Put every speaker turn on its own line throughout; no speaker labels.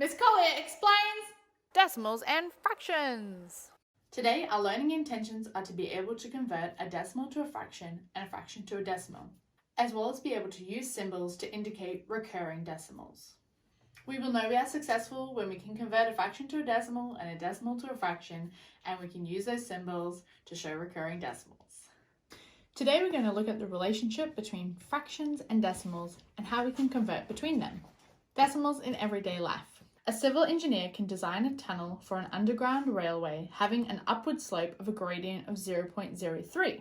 Miss Collier explains
decimals and fractions.
Today, our learning intentions are to be able to convert a decimal to a fraction and a fraction to a decimal, as well as be able to use symbols to indicate recurring decimals. We will know we are successful when we can convert a fraction to a decimal and a decimal to a fraction, and we can use those symbols to show recurring decimals. Today, we're going to look at the relationship between fractions and decimals and how we can convert between them. Decimals in everyday life. A civil engineer can design a tunnel for an underground railway having an upward slope of a gradient of 0.03.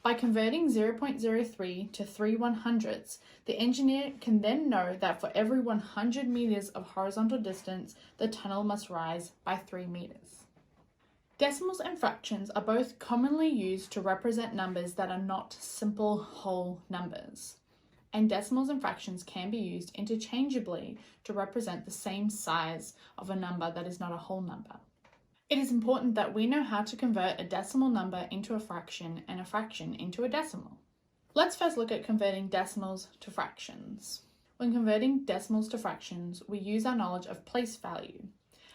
By converting 0.03 to 3/100ths, the engineer can then know that for every 100 meters of horizontal distance, the tunnel must rise by 3 meters. Decimals and fractions are both commonly used to represent numbers that are not simple whole numbers. And decimals and fractions can be used interchangeably to represent the same size of a number that is not a whole number. It is important that we know how to convert a decimal number into a fraction and a fraction into a decimal. Let's first look at converting decimals to fractions. When converting decimals to fractions, we use our knowledge of place value,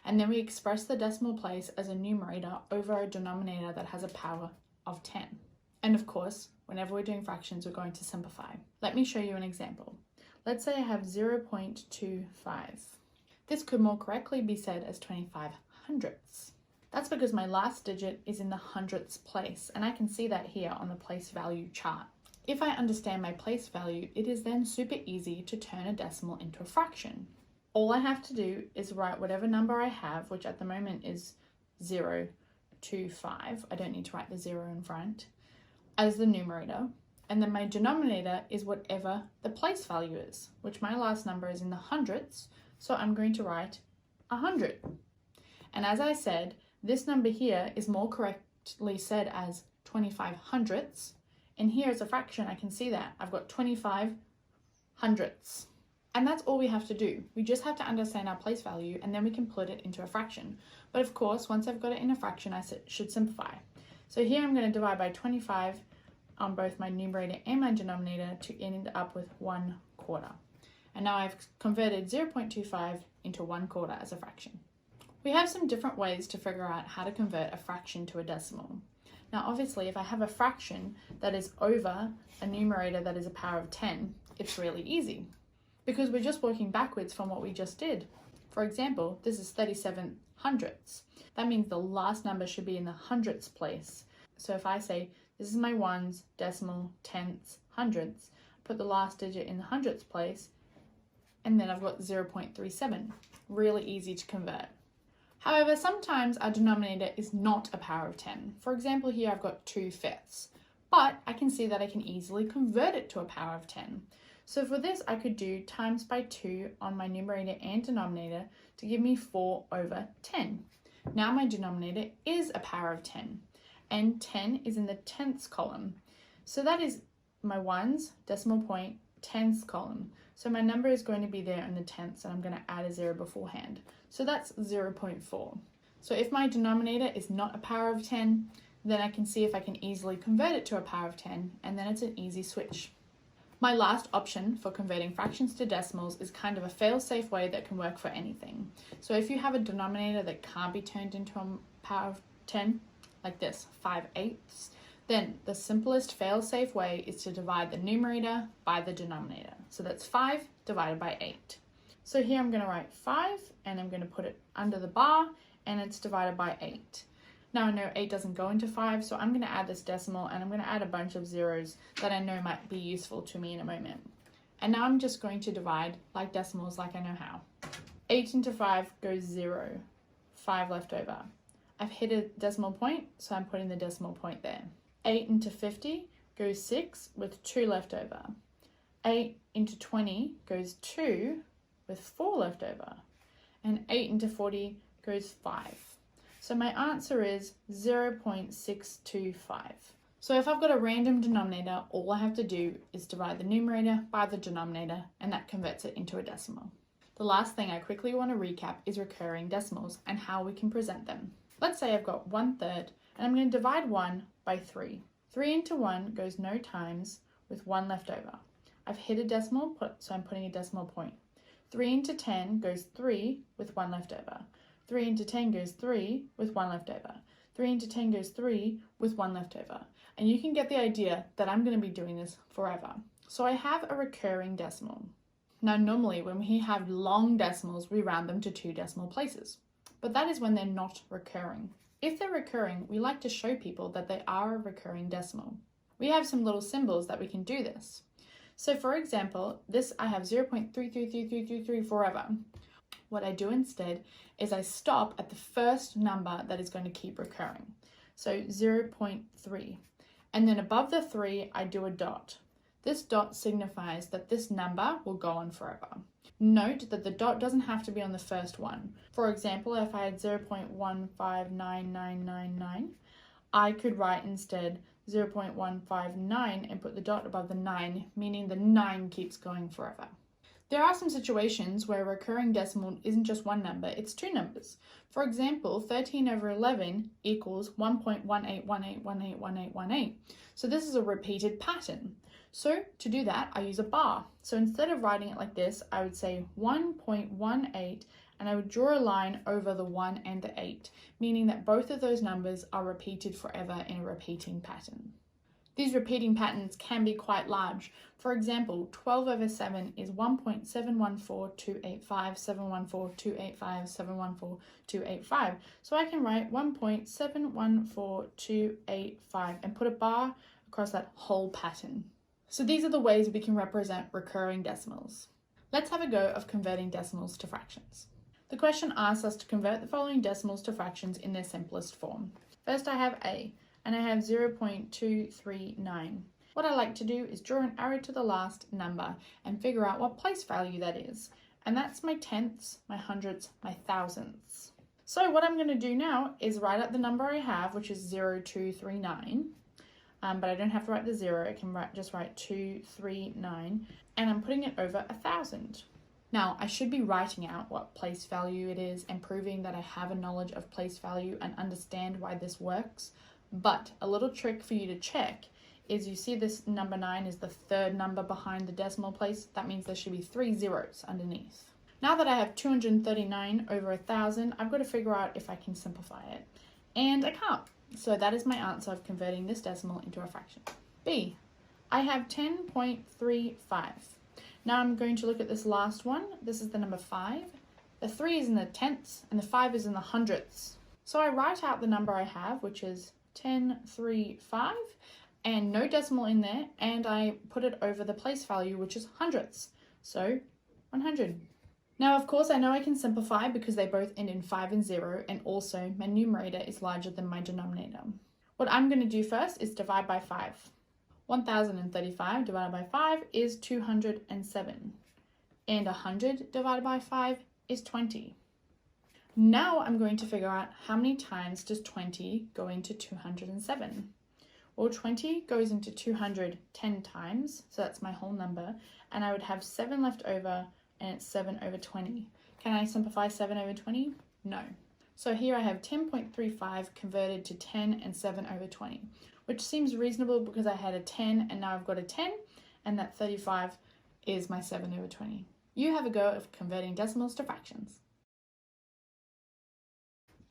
and then we express the decimal place as a numerator over a denominator that has a power of 10. And of course, whenever we're doing fractions, we're going to simplify. Let me show you an example. Let's say I have 0.25. This could more correctly be said as 25 hundredths. That's because my last digit is in the hundredths place, and I can see that here on the place value chart. If I understand my place value, it is then super easy to turn a decimal into a fraction. All I have to do is write whatever number I have, which at the moment is 0.25. I don't need to write the 0 in front, as the numerator, and then my denominator is whatever the place value is, which my last number is in the hundredths, so I'm going to write 100. And as I said, this number here is more correctly said as 25 hundredths, and here as a fraction I can see that I've got 25 hundredths. And that's all we have to do. We just have to understand our place value and then we can put it into a fraction. But of course, once I've got it in a fraction, I should simplify. So here I'm going to divide by 25 on both my numerator and my denominator to end up with 1/4. And now I've converted 0.25 into 1/4 as a fraction. We have some different ways to figure out how to convert a fraction to a decimal. Now obviously if I have a fraction that is over a numerator that is a power of 10, it's really easy because we're just working backwards from what we just did. For example, this is 37 hundredths. That means the last number should be in the hundredths place. So if I say this is my ones, decimal, tenths, hundredths, put the last digit in the hundredths place, and then I've got 0.37. Really easy to convert. However, sometimes our denominator is not a power of 10. For example, here I've got 2/5, but I can see that I can easily convert it to a power of 10. So for this, I could do times by 2 on my numerator and denominator to give me 4/10. Now my denominator is a power of 10, and 10 is in the tenths column. So that is my ones, decimal point, tenths column. So my number is going to be there in the tenths, and I'm going to add a 0 beforehand. So that's 0.4. So if my denominator is not a power of 10, then I can see if I can easily convert it to a power of 10, and then it's an easy switch. My last option for converting fractions to decimals is kind of a fail-safe way that can work for anything. So if you have a denominator that can't be turned into a power of 10, like this, 5/8, then the simplest fail-safe way is to divide the numerator by the denominator. So that's 5 divided by 8. So here I'm going to write 5 and I'm going to put it under the bar and it's divided by 8. Now I know 8 doesn't go into 5, so I'm going to add this decimal and I'm going to add a bunch of zeros that I know might be useful to me in a moment. And now I'm just going to divide like decimals like I know how. 8 into 5 goes 0, 5 left over. I've hit a decimal point, so I'm putting the decimal point there. 8 into 50 goes 6 with 2 left over. 8 into 20 goes 2 with 4 left over. And 8 into 40 goes 5. So my answer is 0.625. So if I've got a random denominator, all I have to do is divide the numerator by the denominator, and that converts it into a decimal. The last thing I quickly want to recap is recurring decimals and how we can present them. Let's say I've got 1/3 and I'm going to divide 1 by 3. 3 into 1 goes no times with 1 left over. I've hit a decimal, so I'm putting a decimal point. 3 into 10 goes 3 with 1 left over. 3 into 10 goes 3 with 1 left over. 3 into 10 goes 3 with 1 left over. And you can get the idea that I'm going to be doing this forever. So I have a recurring decimal. Now normally when we have long decimals, we round them to 2 decimal places. But that is when they're not recurring. If they're recurring, we like to show people that they are a recurring decimal. We have some little symbols that we can do this. So for example, this I have 0.333333 forever. What I do instead is I stop at the first number that is going to keep recurring. So 0.3. And then above the 3, I do a dot. This dot signifies that this number will go on forever. Note that the dot doesn't have to be on the first one. For example, if I had 0.159999, I could write instead 0.159 and put the dot above the 9, meaning the 9 keeps going forever. There are some situations where a recurring decimal isn't just one number, it's 2 numbers. For example, 13 over 11 equals 1.1818181818. So this is a repeated pattern. So to do that, I use a bar. So instead of writing it like this, I would say 1.18 and I would draw a line over the 1 and the 8, meaning that both of those numbers are repeated forever in a repeating pattern. These repeating patterns can be quite large. For example, 12 over 7 is 1.714285714285714285. So I can write 1.714285 and put a bar across that whole pattern. So these are the ways we can represent recurring decimals. Let's have a go of converting decimals to fractions. The question asks us to convert the following decimals to fractions in their simplest form. First I have A, and I have 0.239. What I like to do is draw an arrow to the last number and figure out what place value that is. And that's my tenths, my hundredths, my thousandths. So what I'm going to do now is write out the number I have, which is 0.239. But I don't have to write the 0, I can just write 239, and I'm putting it over 1,000. Now, I should be writing out what place value it is and proving that I have a knowledge of place value and understand why this works. But a little trick for you to check is you see this number 9 is the third number behind the decimal place. That means there should be 3 zeros underneath. Now that I have 239 over 1,000, I've got to figure out if I can simplify it. And I can't. So that is my answer of converting this decimal into a fraction. B, I have 10.35. Now I'm going to look at this last one. This is the number 5. The 3 is in the tenths and the 5 is in the hundredths. So I write out the number I have, which is 1035, and no decimal in there, and I put it over the place value, which is hundredths. So 100. Now, of course, I know I can simplify because they both end in 5 and 0, and also my numerator is larger than my denominator. What I'm going to do first is divide by 5. 1035 divided by 5 is 207, and 100 divided by 5 is 20. Now I'm going to figure out how many times does 20 go into 207. Well, 20 goes into 200 10 times, so that's my whole number, and I would have 7 left over, and it's 7 over 20. Can I simplify 7 over 20? No. So here I have 10.35 converted to 10 and 7 over 20, which seems reasonable because I had a 10 and now I've got a 10, and that 35 is my 7 over 20. You have a go of converting decimals to fractions.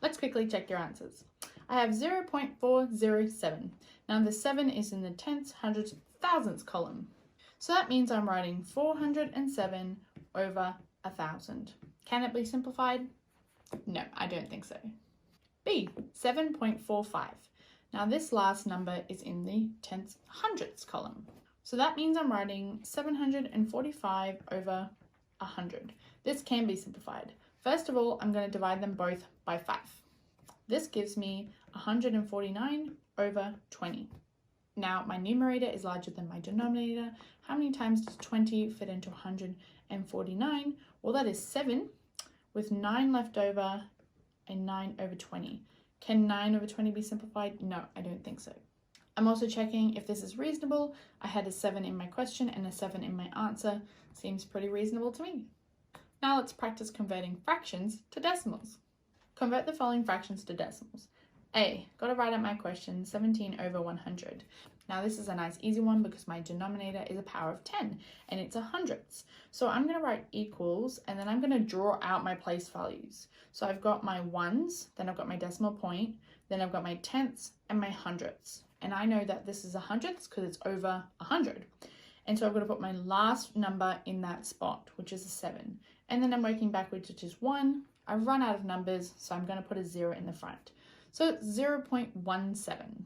Let's quickly check your answers. I have 0.407. Now the 7 is in the tenths, hundredths, thousandths column. So that means I'm writing 407 over 1,000. Can it be simplified? No, I don't think so. B, 7.45. Now this last number is in the tenths, hundredths column. So that means I'm writing 745 over 100. This can be simplified. First of all, I'm going to divide them both by 5. This gives me 149 over 20. Now my numerator is larger than my denominator. How many times does 20 fit into 149? Well, that is 7 with 9 left over and 9 over 20. Can 9 over 20 be simplified? No, I don't think so. I'm also checking if this is reasonable. I had a 7 in my question and a 7 in my answer. Seems pretty reasonable to me. Now let's practice converting fractions to decimals. Convert the following fractions to decimals. A, got to write out my question, 17 over 100. Now this is a nice easy one because my denominator is a power of 10 and it's a hundredths. So I'm going to write equals and then I'm going to draw out my place values. So I've got my ones, then I've got my decimal point, then I've got my tenths and my hundredths. And I know that this is a hundredths because it's over 100. And so I've got to put my last number in that spot, which is a 7. And then I'm working backwards, which is 1. I've run out of numbers, so I'm going to put a 0 in the front. So it's 0.17.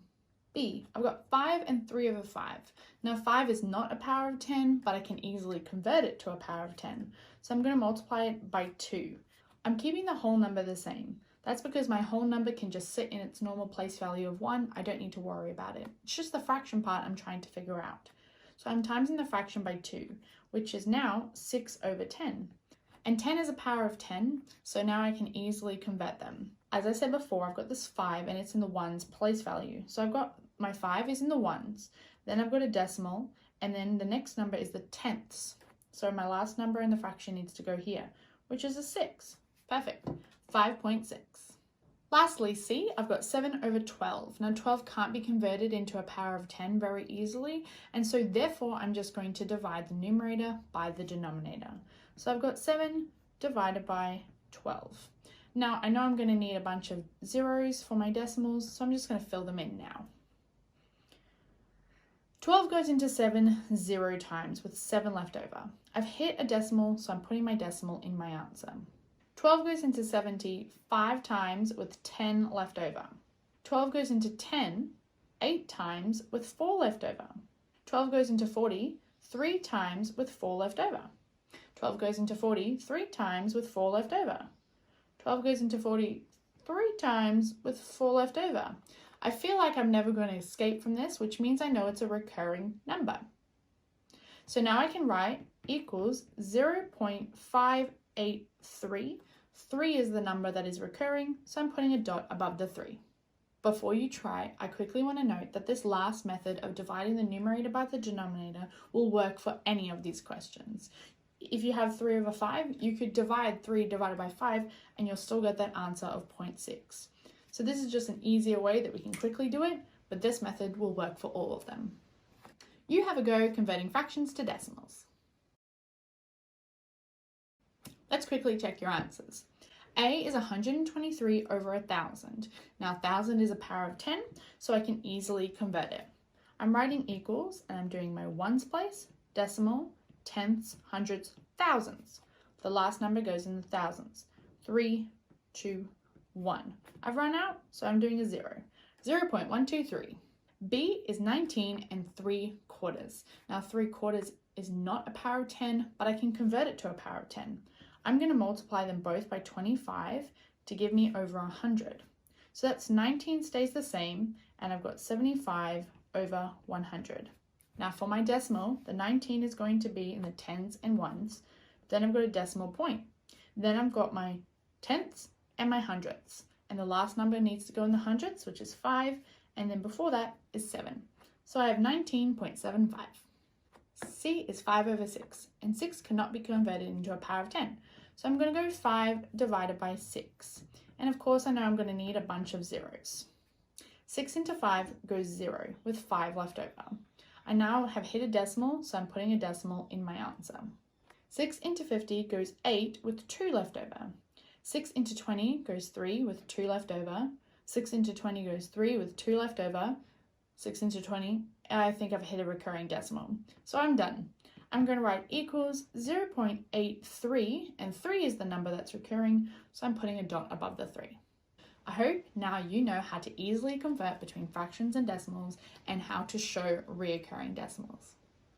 B, I've got 5 and 3 over 5. Now 5 is not a power of 10, but I can easily convert it to a power of 10. So I'm going to multiply it by 2. I'm keeping the whole number the same. That's because my whole number can just sit in its normal place value of 1. I don't need to worry about it. It's just the fraction part I'm trying to figure out. So I'm timesing the fraction by 2, which is now 6 over 10. And 10 is a power of 10, so now I can easily convert them. As I said before, I've got this 5 and it's in the ones place value. So I've got my 5 is in the ones, then I've got a decimal, and then the next number is the tenths. So my last number in the fraction needs to go here, which is a 6. Perfect. 5.6. Lastly, C, I've got 7 over 12. Now 12 can't be converted into a power of 10 very easily, and so therefore I'm just going to divide the numerator by the denominator. So I've got 7 divided by 12. Now I know I'm going to need a bunch of zeros for my decimals, so I'm just going to fill them in now. 12 goes into 7 0 times with 7 left over. I've hit a decimal, so I'm putting my decimal in my answer. 12 goes into 70 5 times with 10 left over. 12 goes into 10 8 times with 4 left over. 12 goes into 40 3 times with 4 left over. 12 goes into 40 3 times with 4 left over. 12 goes into 40 3 times with 4 left over. I feel like I'm never going to escape from this, which means I know it's a recurring number. So now I can write equals 0.583. 3 is the number that is recurring, so I'm putting a dot above the 3. Before you try, I quickly want to note that this last method of dividing the numerator by the denominator will work for any of these questions. If you have 3 over 5, you could divide 3 divided by 5 and you'll still get that answer of 0.6. So this is just an easier way that we can quickly do it, but this method will work for all of them. You have a go converting fractions to decimals. Let's quickly check your answers. A is 123 over 1,000. Now 1,000 is a power of 10, so I can easily convert it. I'm writing equals and I'm doing my ones place, decimal, tenths, hundredths, thousands. The last number goes in the thousands. 3, 2, 1. I've run out, so I'm doing a 0. 0.123. B is 19 and 3/4. Now 3/4 is not a power of 10, but I can convert it to a power of 10. I'm going to multiply them both by 25 to give me over 100. So that's 19 stays the same, and I've got 75 over 100. Now for my decimal, the 19 is going to be in the tens and ones. Then I've got a decimal point. Then I've got my tenths and my hundredths. And the last number needs to go in the hundredths, which is 5, and then before that is 7. So I have 19.75. C is 5 over 6, and 6 cannot be converted into a power of 10. So I'm going to go 5 divided by 6. And of course I know I'm going to need a bunch of zeros. 6 into 5 goes 0 with 5 left over. I now have hit a decimal, so I'm putting a decimal in my answer. 6 into 50 goes 8 with 2 left over. 6 into 20 goes 3 with 2 left over. 6 into 20 goes 3 with 2 left over. 6 into 20, I think I've hit a recurring decimal. So I'm done. I'm going to write equals 0.83, and 3 is the number that's recurring, so I'm putting a dot above the 3. I hope now you know how to easily convert between fractions and decimals and how to show reoccurring decimals.